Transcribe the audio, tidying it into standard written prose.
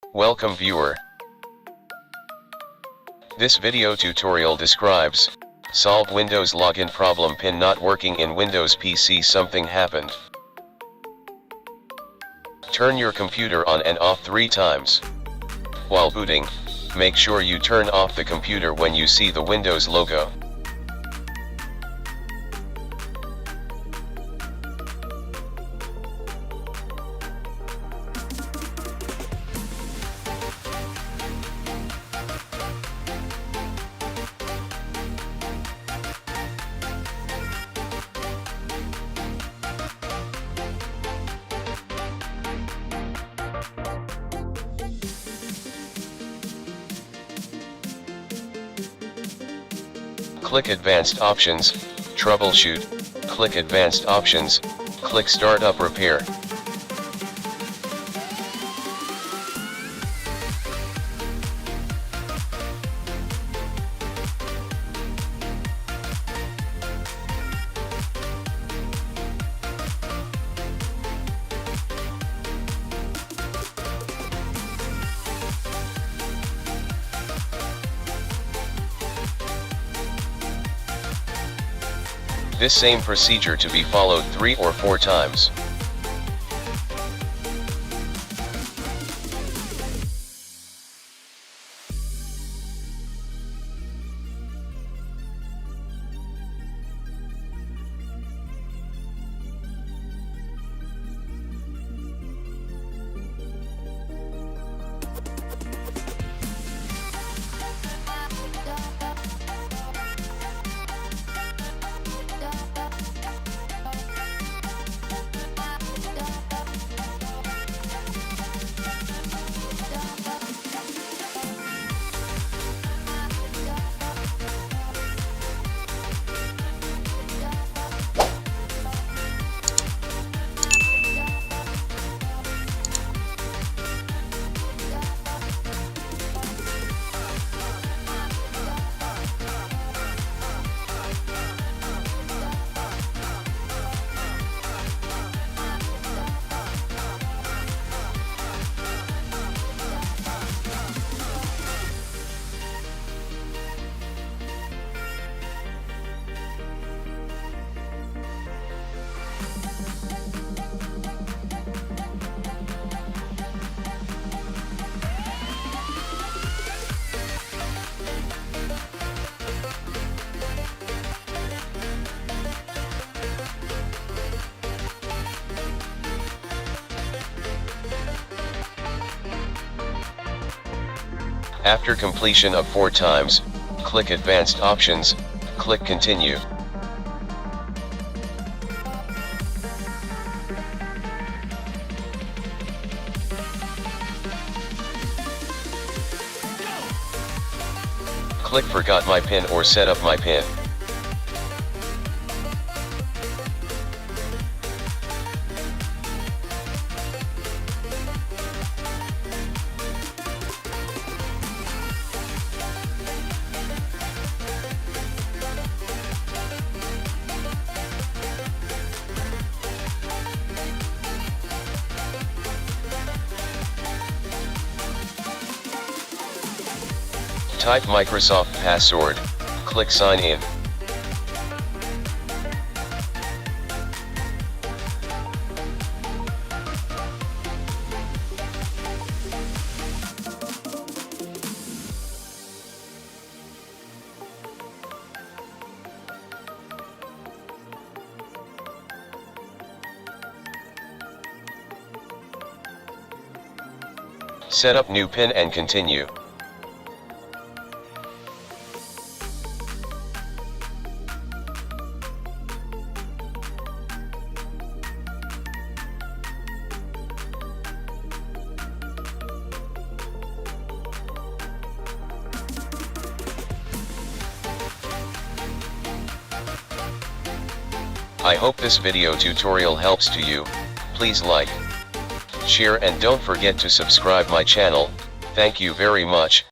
Welcome viewer. This video tutorial describes, solve Windows login problem, PIN not working in Windows PC. Something happened. Turn your computer on and off 3 times. While booting, make sure you turn off the computer when you see the Windows logo. Click Advanced Options, Troubleshoot, click Advanced Options, click Startup Repair. This same procedure to be followed 3 or 4 times. After completion of 4 times, click Advanced Options, click Continue. Click Forgot my PIN or Set up my PIN. Type Microsoft password, click Sign in. Set up new PIN and continue. I hope this video tutorial helps to you. Please like, share and don't forget to subscribe my channel. Thank you very much.